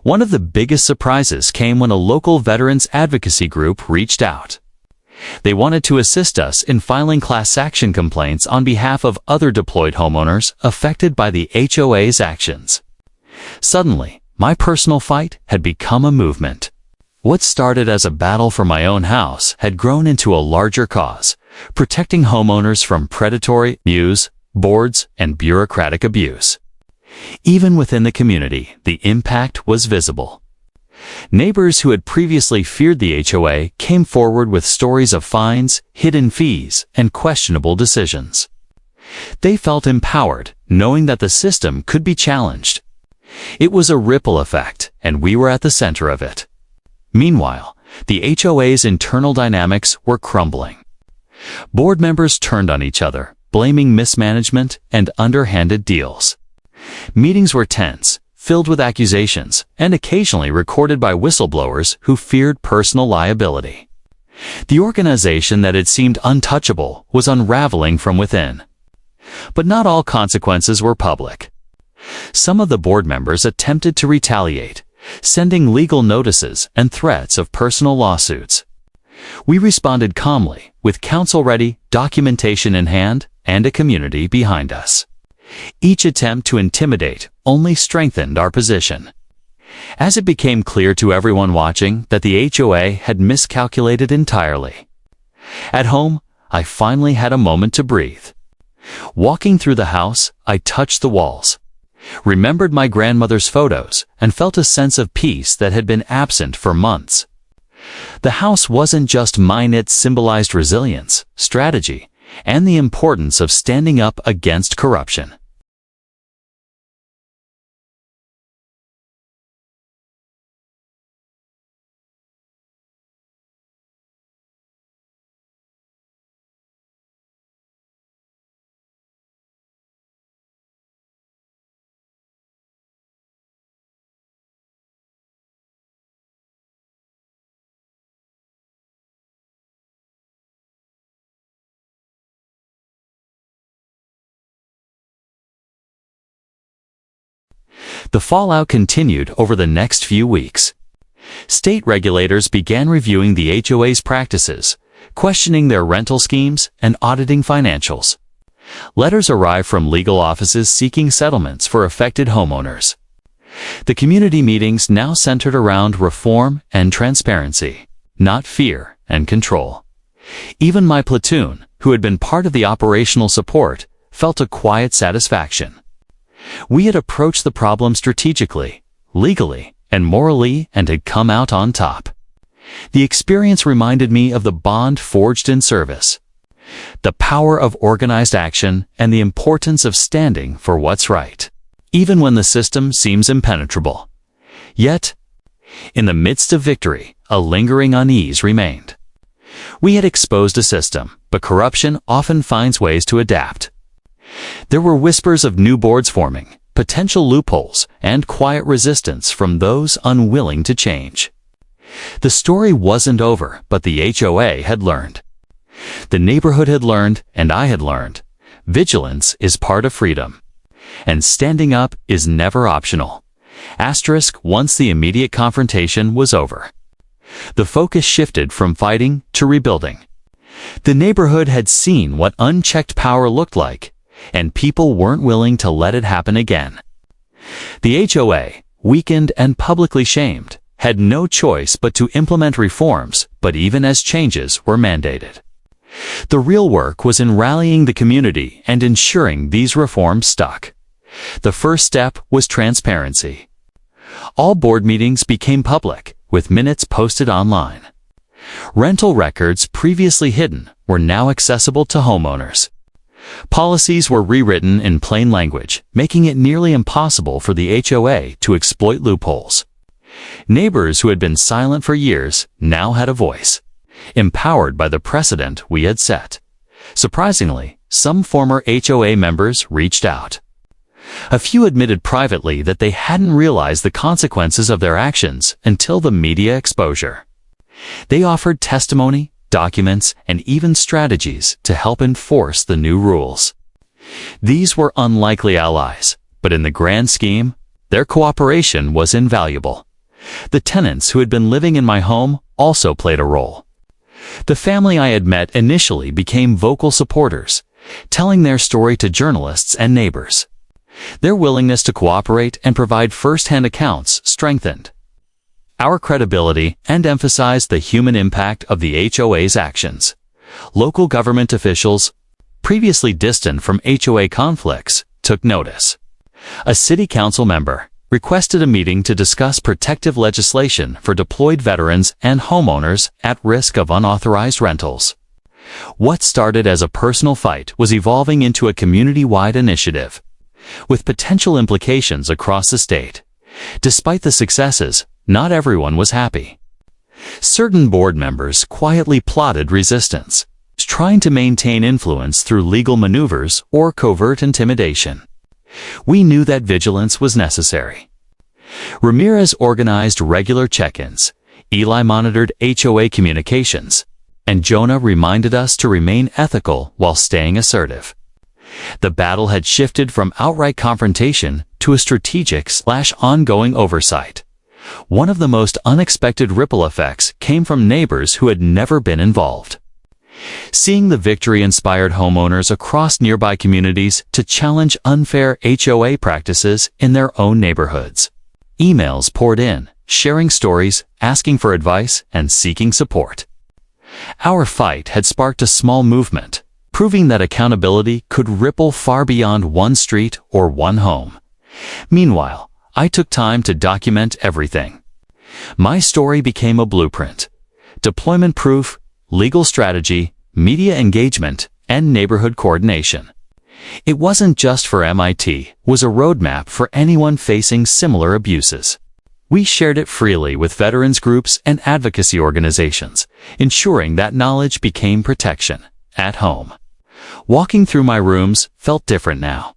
One of the biggest surprises came when a local veterans advocacy group reached out. They wanted to assist us in filing class action complaints on behalf of other deployed homeowners affected by the HOA's actions. Suddenly, my personal fight had become a movement. What started as a battle for my own house had grown into a larger cause, protecting homeowners from predatory news, boards, and bureaucratic abuse. Even within the community, the impact was visible. Neighbors who had previously feared the HOA came forward with stories of fines, hidden fees, and questionable decisions. They felt empowered, knowing that the system could be challenged. It was a ripple effect, and we were at the center of it. Meanwhile, the HOA's internal dynamics were crumbling. Board members turned on each other, blaming mismanagement and underhanded deals. Meetings were tense, filled with accusations, and occasionally recorded by whistleblowers who feared personal liability. The organization that had seemed untouchable was unraveling from within. But not all consequences were public. Some of the board members attempted to retaliate, sending legal notices and threats of personal lawsuits. We responded calmly, with counsel ready, documentation in hand, and a community behind us. Each attempt to intimidate only strengthened our position. As it became clear to everyone watching that the HOA had miscalculated entirely. At home, I finally had a moment to breathe. Walking through the house, I touched the walls, remembered my grandmother's photos, and felt a sense of peace that had been absent for months. The house wasn't just mine, it symbolized resilience, strategy, and the importance of standing up against corruption. The fallout continued over the next few weeks. State regulators began reviewing the HOA's practices, questioning their rental schemes, and auditing financials. Letters arrived from legal offices seeking settlements for affected homeowners. The community meetings now centered around reform and transparency, not fear and control. Even my platoon, who had been part of the operational support, felt a quiet satisfaction. We had approached the problem strategically, legally, and morally, and had come out on top. The experience reminded me of the bond forged in service, the power of organized action, and the importance of standing for what's right, even when the system seems impenetrable. Yet, in the midst of victory, a lingering unease remained. We had exposed a system, but corruption often finds ways to adapt. There were whispers of new boards forming, potential loopholes, and quiet resistance from those unwilling to change. The story wasn't over, but the HOA had learned. The neighborhood had learned, and I had learned. Vigilance is part of freedom. And standing up is never optional. Once the immediate confrontation was over. The focus shifted from fighting to rebuilding. The neighborhood had seen what unchecked power looked like, and people weren't willing to let it happen again. The HOA, weakened and publicly shamed, had no choice but to implement reforms, but even as changes were mandated. The real work was in rallying the community and ensuring these reforms stuck. The first step was transparency. All board meetings became public, with minutes posted online. Rental records previously hidden were now accessible to homeowners. Policies were rewritten in plain language, making it nearly impossible for the HOA to exploit loopholes. Neighbors who had been silent for years now had a voice, empowered by the precedent we had set. Surprisingly, some former HOA members reached out. A few admitted privately that they hadn't realized the consequences of their actions until the media exposure. They offered testimony, documents, and even strategies to help enforce the new rules. These were unlikely allies, but in the grand scheme, their cooperation was invaluable. The tenants who had been living in my home also played a role. The family I had met initially became vocal supporters, telling their story to journalists and neighbors. Their willingness to cooperate and provide first-hand accounts strengthened our credibility and emphasized the human impact of the HOA's actions. Local government officials, previously distant from HOA conflicts, took notice. A city council member requested a meeting to discuss protective legislation for deployed veterans and homeowners at risk of unauthorized rentals. What started as a personal fight was evolving into a community-wide initiative, with potential implications across the state. Despite the successes, not everyone was happy. Certain board members quietly plotted resistance, trying to maintain influence through legal maneuvers or covert intimidation. We knew that vigilance was necessary. Ramirez organized regular check-ins, Eli monitored HOA communications, and Jonah reminded us to remain ethical while staying assertive. The battle had shifted from outright confrontation to a strategic/ongoing oversight. One of the most unexpected ripple effects came from neighbors who had never been involved. Seeing the victory inspired homeowners across nearby communities to challenge unfair HOA practices in their own neighborhoods. Emails poured in, sharing stories, asking for advice, and seeking support. Our fight had sparked a small movement, proving that accountability could ripple far beyond one street or one home. Meanwhile, I took time to document everything. My story became a blueprint: deployment proof, legal strategy, media engagement, and neighborhood coordination. It wasn't just for MIT, it was a roadmap for anyone facing similar abuses. We shared it freely with veterans groups and advocacy organizations, ensuring that knowledge became protection at home. Walking through my rooms felt different now.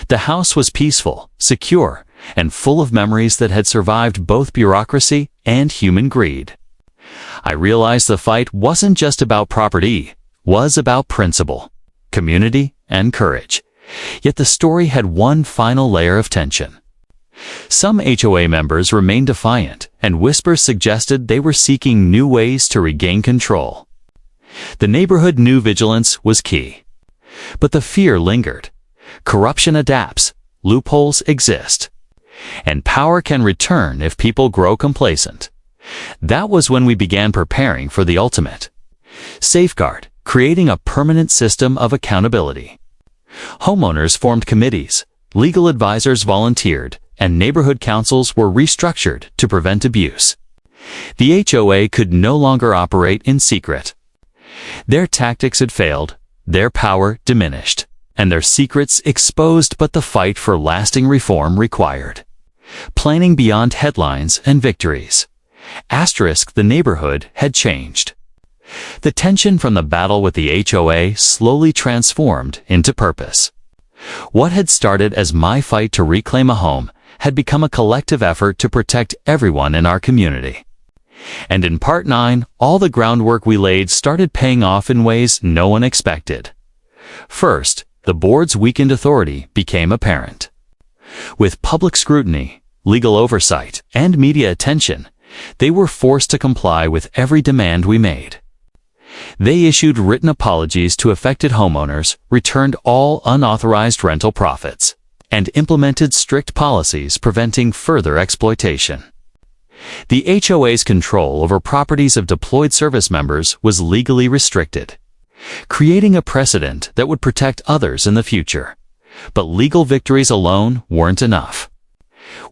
The house was peaceful, secure, and full of memories that had survived both bureaucracy and human greed. I realized the fight wasn't just about property, it was about principle, community, and courage. Yet the story had one final layer of tension. Some HOA members remained defiant, and whispers suggested they were seeking new ways to regain control. The neighborhood knew vigilance was key. But the fear lingered. Corruption adapts, loopholes exist, and power can return if people grow complacent. That was when we began preparing for the ultimate safeguard, creating a permanent system of accountability. Homeowners formed committees, legal advisors volunteered, and neighborhood councils were restructured to prevent abuse. The HOA could no longer operate in secret. Their tactics had failed, their power diminished, and their secrets exposed, but the fight for lasting reform required planning beyond headlines and victories. The neighborhood had changed. The tension from the battle with the HOA slowly transformed into purpose. What had started as my fight to reclaim a home had become a collective effort to protect everyone in our community. And in Part 9, all the groundwork we laid started paying off in ways no one expected. First, the board's weakened authority became apparent. With public scrutiny, legal oversight, and media attention, they were forced to comply with every demand we made. They issued written apologies to affected homeowners, returned all unauthorized rental profits, and implemented strict policies preventing further exploitation. The HOA's control over properties of deployed service members was legally restricted, creating a precedent that would protect others in the future. But legal victories alone weren't enough.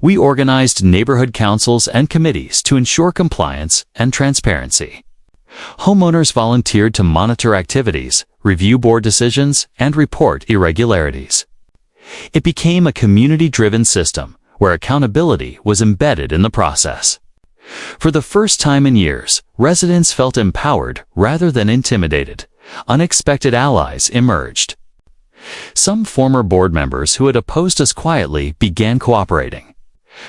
We organized neighborhood councils and committees to ensure compliance and transparency. Homeowners volunteered to monitor activities, review board decisions, and report irregularities. It became a community-driven system where accountability was embedded in the process. For the first time in years, residents felt empowered rather than intimidated. Unexpected allies emerged. Some former board members who had opposed us quietly began cooperating,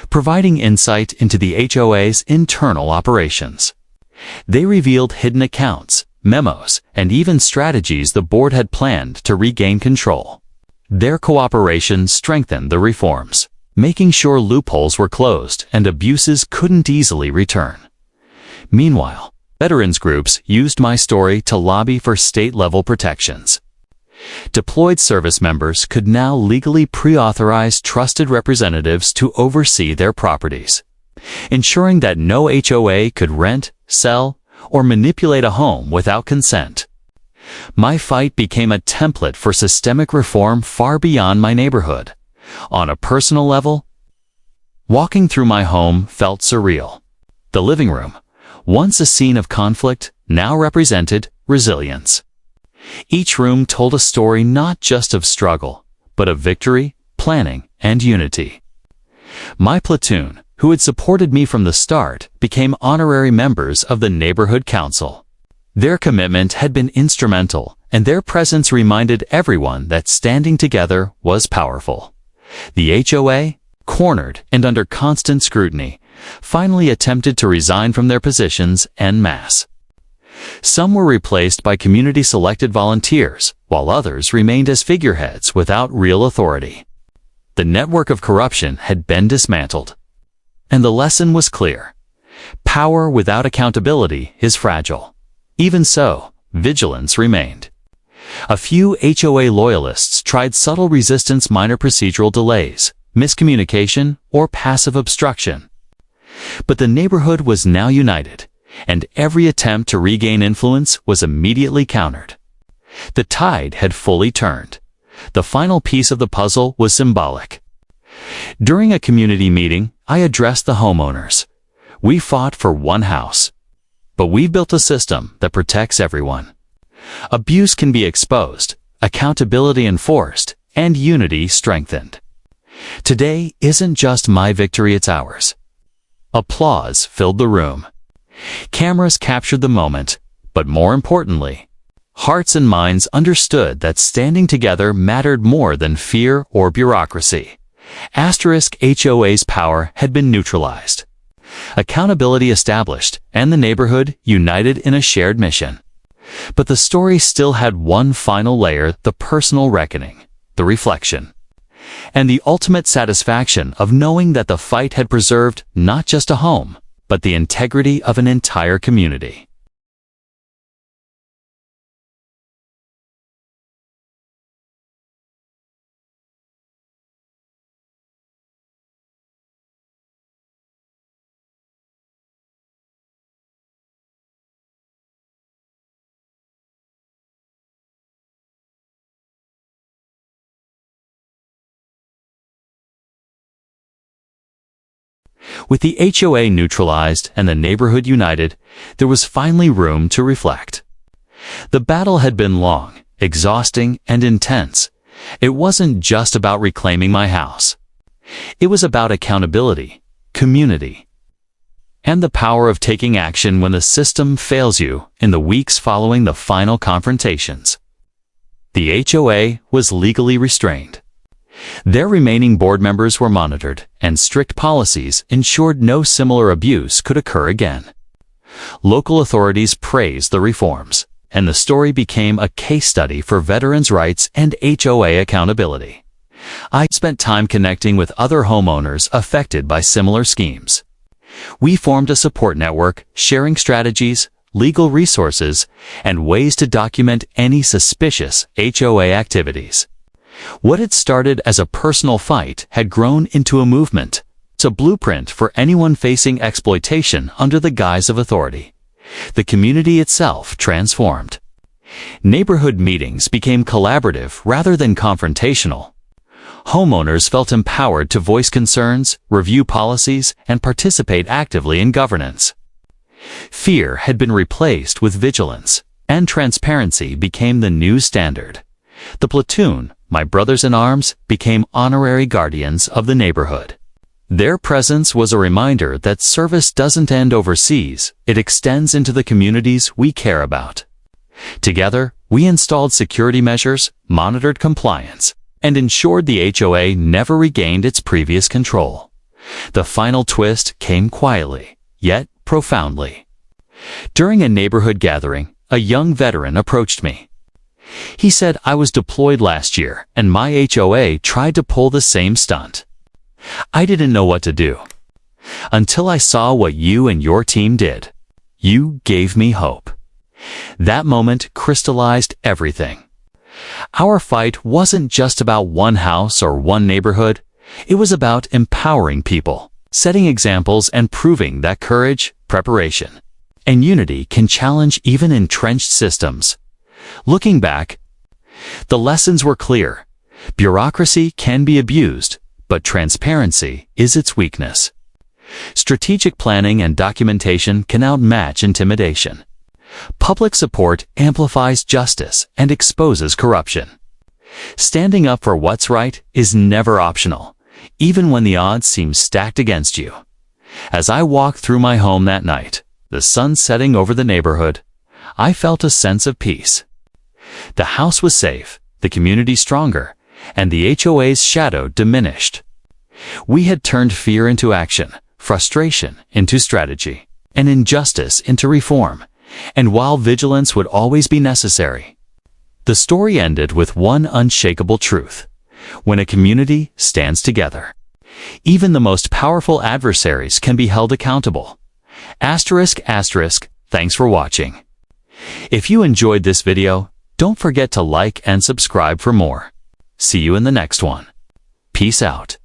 providing insight into the HOA's internal operations. They revealed hidden accounts, memos, and even strategies the board had planned to regain control. Their cooperation strengthened the reforms, making sure loopholes were closed and abuses couldn't easily return. Meanwhile, veterans groups used my story to lobby for state-level protections. Deployed service members could now legally pre-authorize trusted representatives to oversee their properties, ensuring that no HOA could rent, sell, or manipulate a home without consent. My fight became a template for systemic reform far beyond my neighborhood. On a personal level, walking through my home felt surreal. The living room, once a scene of conflict, now represented resilience. Each room told a story not just of struggle, but of victory, planning, and unity. My platoon, who had supported me from the start, became honorary members of the neighborhood council. Their commitment had been instrumental, and their presence reminded everyone that standing together was powerful. The HOA, cornered and under constant scrutiny, finally attempted to resign from their positions en masse. Some were replaced by community-selected volunteers, while others remained as figureheads without real authority. The network of corruption had been dismantled. And the lesson was clear. Power without accountability is fragile. Even so, vigilance remained. A few HOA loyalists tried subtle resistance, minor procedural delays, miscommunication, or passive obstruction. But the neighborhood was now united, and every attempt to regain influence was immediately countered. The tide had fully turned. The final piece of the puzzle was symbolic. During a community meeting, I addressed the homeowners. We fought for one house, but we've built a system that protects everyone. Abuse can be exposed, accountability enforced, and unity strengthened. Today isn't just my victory, it's ours. Applause filled the room. Cameras captured the moment, but more importantly, hearts and minds understood that standing together mattered more than fear or bureaucracy. HOA's power had been neutralized. Accountability established, and the neighborhood united in a shared mission. But the story still had one final layer, the personal reckoning, the reflection, and the ultimate satisfaction of knowing that the fight had preserved not just a home, but the integrity of an entire community. With the HOA neutralized and the neighborhood united, there was finally room to reflect. The battle had been long, exhausting, and intense. It wasn't just about reclaiming my house. It was about accountability, community, and the power of taking action when the system fails you in the weeks following the final confrontations. The HOA was legally restrained. Their remaining board members were monitored, and strict policies ensured no similar abuse could occur again. Local authorities praised the reforms, and the story became a case study for veterans' rights and HOA accountability. I spent time connecting with other homeowners affected by similar schemes. We formed a support network, sharing strategies, legal resources, and ways to document any suspicious HOA activities. What had started as a personal fight had grown into a movement. It's a blueprint for anyone facing exploitation under the guise of authority. The community itself transformed. Neighborhood meetings became collaborative rather than confrontational. Homeowners felt empowered to voice concerns, review policies, and participate actively in governance. Fear had been replaced with vigilance, and transparency became the new standard. The Platoon, my brothers in arms, became honorary guardians of the neighborhood. Their presence was a reminder that service doesn't end overseas, it extends into the communities we care about. Together, we installed security measures, monitored compliance, and ensured the HOA never regained its previous control. The final twist came quietly, yet profoundly. During a neighborhood gathering, a young veteran approached me. He said I was deployed last year, and my HOA tried to pull the same stunt. I didn't know what to do. Until I saw what you and your team did. You gave me hope. That moment crystallized everything. Our fight wasn't just about one house or one neighborhood. It was about empowering people, setting examples, and proving that courage, preparation, and unity can challenge even entrenched systems. Looking back, the lessons were clear. Bureaucracy can be abused, but transparency is its weakness. Strategic planning and documentation can outmatch intimidation. Public support amplifies justice and exposes corruption. Standing up for what's right is never optional, even when the odds seem stacked against you. As I walked through my home that night, the sun setting over the neighborhood, I felt a sense of peace. The house was safe, the community stronger, and the HOA's shadow diminished. We had turned fear into action, frustration into strategy, and injustice into reform. And while vigilance would always be necessary, the story ended with one unshakable truth. When a community stands together, even the most powerful adversaries can be held accountable. Thanks for watching. If you enjoyed this video, don't forget to like and subscribe for more. See you in the next one. Peace out.